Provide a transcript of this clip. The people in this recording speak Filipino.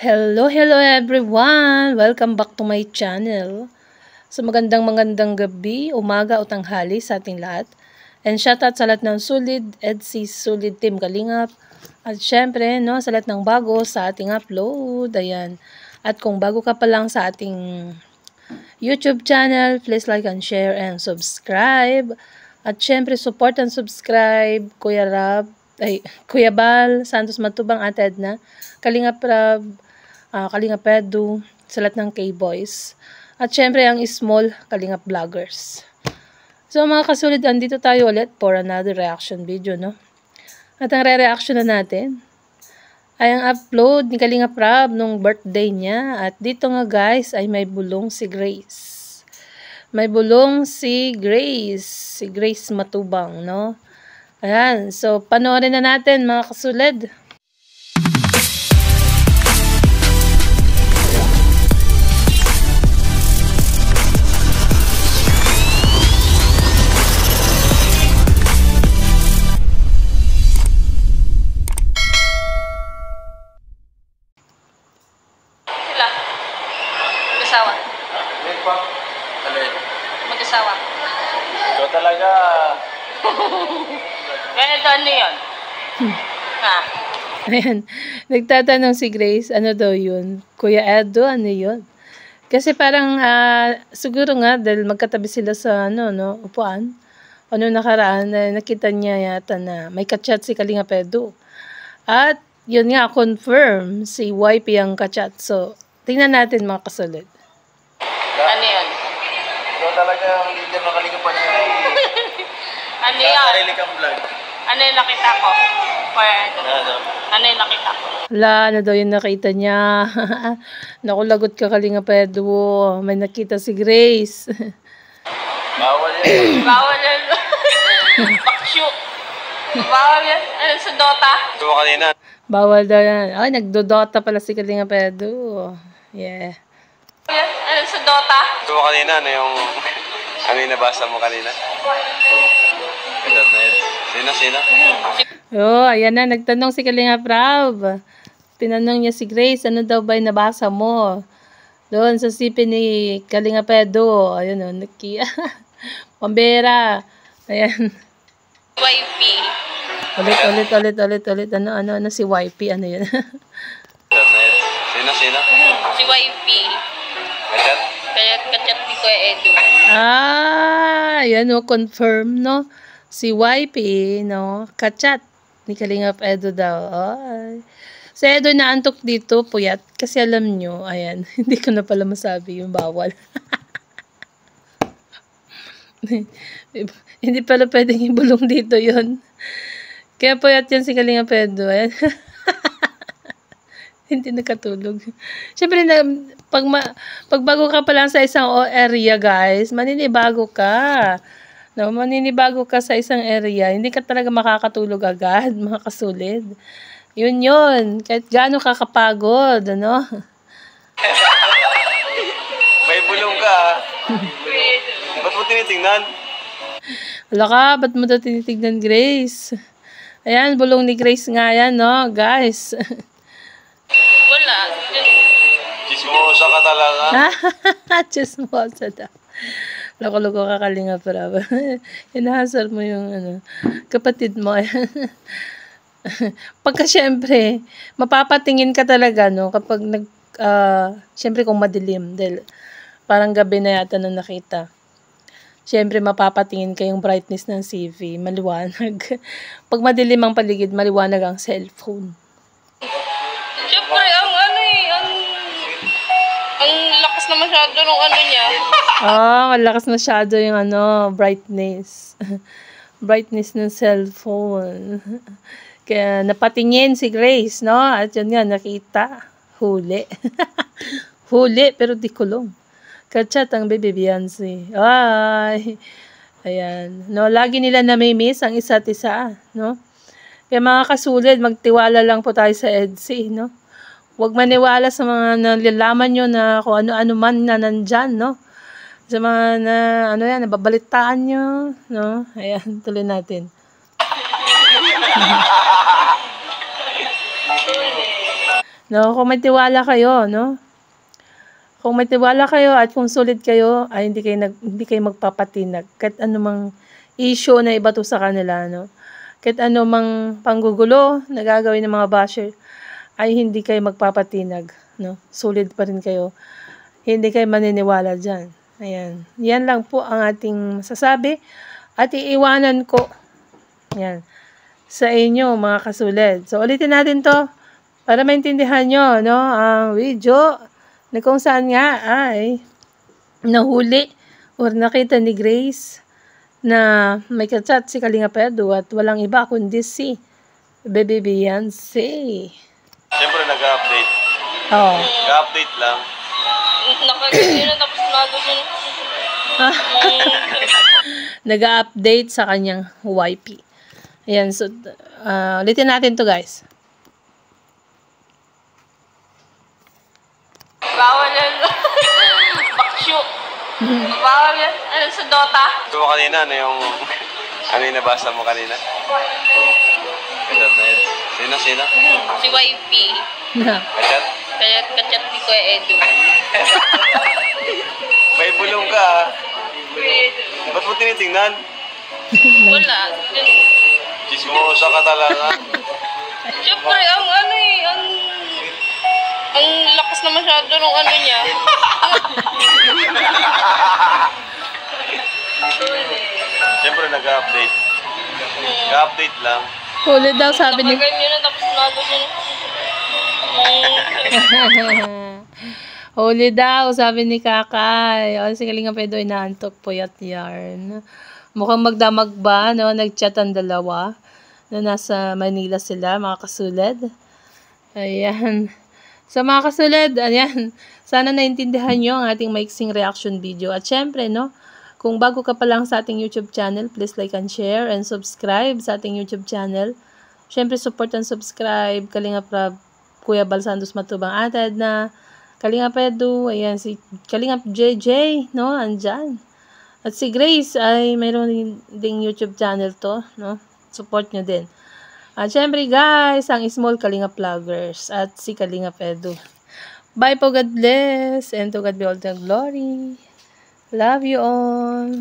Hello everyone! Welcome back to my channel. So magandang gabi, umaga o tanghali sa ating lahat. And shoutout sa lahat ng Sulid, EDC, Sulid Team Kalingap. At syempre, no, sa lahat ng bago sa ating upload. Ayan. At kung bago ka pa lang sa ating YouTube channel, please like and share and subscribe. At syempre, support and subscribe, Kuya Bal, Santos Matubang, Ate Edna, Kalingap Rab, Kalingap Edu, sa lahat ng K-Boys. At syempre, ang small Kalingap Vloggers. So mga kasulid, andito tayo ulit for another reaction video, no? At ang re-reaction na natin ay ang upload ni Kalingap Rab nung birthday niya. At dito nga guys, ay may bulong si Grace. May bulong si Grace Matubang, no? Ayan, so panoorin na natin mga kasulid. Mag-asawa. Alin pa? Alin? Mag-asawa. Ito talaga. Kaya ito ano yun? Ha? Ayan, nagtatanong si Grace, ano daw yun? Kuya Edo, ano yun? Kasi parang, siguro nga, dahil magkatabi sila sa, upuan, nakaraan, nakita niya yata na may kachat si Kalingap Edo. At, yun nga, confirm, si YP ang kachat. So, tingnan natin mga kasulid. Ano yun? Ito talaga ang leader ng Kalingapan niya. Ano yun? Sarili kang vlog. Ano yung nakita ko? Ano yung nakita ko? Wala, ano daw yung nakita niya? Naku, lagot ka Kalingap Edo. May nakita si Grace. Bawal yan. Bawal yan. Baksyo. Bawal yan. Ano sa Dota? Ito mo kanina. Bawal daw yan. Ay, nagdodota pala si Kalingap Edo. Yeah. Ano sa Dota? Ito mo kanina, ano yung nabasa mo kanina? Kadat na yun. Sino? Oh, ayan na, nagtanong si Kalingap Rab. Tinanong niya si Grace, ano daw ba yung nabasa mo? Doon sa sipi ni Kalingap Edo. Ayun o, Pambera. Ayan. YP. Ulit. Ano si YP? Ano yun? Kadat na yun. Sino? Si YP. Kadat? Kaya kachat ni Kuya Edu. Ayan o, confirm, no? Si YP, no? Kachat ni Kalingap Edo daw. Ay. Si Edo naantok dito, puyat. Kasi alam nyo, ayan, hindi ko na pala masabi yung bawal. Hindi pala pwedeng ibulong dito yon. Kaya puyat yan si Kalingap Edo. Ayan. Hindi nakatulog. Siyempre, pag bago ka pa lang sa isang area, guys, maninibago ka. No, maninibago ka sa isang area, hindi ka talaga makakatulog agad, mga kasulid. Yun. Kahit gaano ka kapagod, ano? May bulong ka. Ba't mo tinitingnan? Wala ka, ba't mo ito tinitignan, Grace? Ayan, bulong ni Grace nga yan, no, guys. Wala. Chismosa ka talaga. Chismosa daw. Loko-loko ka Kalingap Rab. Hinahasar mo yung kapatid mo. Pagka syempre, mapapatingin ka talaga, no? Kapag syempre kung madilim, dahil parang gabi na yata nung nakita. Syempre, mapapatingin ka yung brightness ng CV, maliwanag. Pag madilim ang paligid, maliwanag ang cellphone. Siyempre, ang lakas na masyado ng niya. Malakas masyado yung brightness. Brightness ng cellphone. Kaya napatingin si Grace, no? At yun nga, nakita. Huli. Huli, pero di kulong. Kachat ang baby Beyonce. Ay! Ayan. No, lagi nila namimiss ang isa't isa, no? Kaya mga kasulid, magtiwala lang po tayo sa EDC, no? Huwag maniwala sa mga nalalaman nyo na kung ano-ano man na nandyan, no? Sa mga nababalitaan nyo, no? Ayan, tuloy natin. No, kung may tiwala kayo, no? Kung may tiwala kayo at kung solid kayo, ay hindi kayo magpapatinag. Kahit anumang issue na ibato sa kanila, no? Kahit anumang panggugulo na gagawin ng mga basher, ay hindi kayo magpapatinag, no? Solid pa rin kayo. Hindi kayo maniniwala dyan. Ayan. Yan lang po ang ating masasabi. At iiwanan ko, yan, sa inyo, mga kasulid. So, ulitin natin to para maintindihan nyo, no? Ang video na kung saan nga ay nahuli or nakita ni Grace na may kachat si Kalinga Pedro at walang iba kundi si Baby Beyonce. Siyempre, nag-update. Oo. Nag-update lang. Nakagano na tapos nagagano. Nag-update sa kanyang YP. Ayan, so, ulitin natin to guys. Bawal yan. Baksyo. Bawal yan. Ano sa Dota? Ito kanina, ano yung nabasa mo kanina? Kachat na Eds. Sino? Si YP. Kachat? Kachat ni Kuya Edu. May bulong ka ah. Ba't mo tinitingnan? Wala. Chismosa ka talaga. Siyempre, ang lakas na masyado ng ano niya. Siyempre, nag-update. Nag-update lang. Huli daw sabi ni... Nakagano na tapos nagagano. Huli daw, sabi ni Kakay. O, si Kalinga Pedro inaantok po yat yarn. Mukhang magdamag ba, no? Nag-chat ang dalawa na nasa Manila sila, mga kasulad. Ayan. So, mga kasulad, ayan. Sana naintindihan nyo ang ating maiksing reaction video. At syempre, no? Kung bago ka pa lang sa ating YouTube channel, please like and share and subscribe sa ating YouTube channel. Syempre, support and subscribe. Kalinga Prab, Kuya Balsandos Matubang Atad na Kalinga Pedro, ayan, si Kalinga JJ, no, andyan. At si Grace ay mayroon ding YouTube channel to, no, support nyo din. At syempre guys, ang Small Kalinga Vloggers at si Kalinga Pedro. Bye po, God bless, and to God be all the glory. Love you all.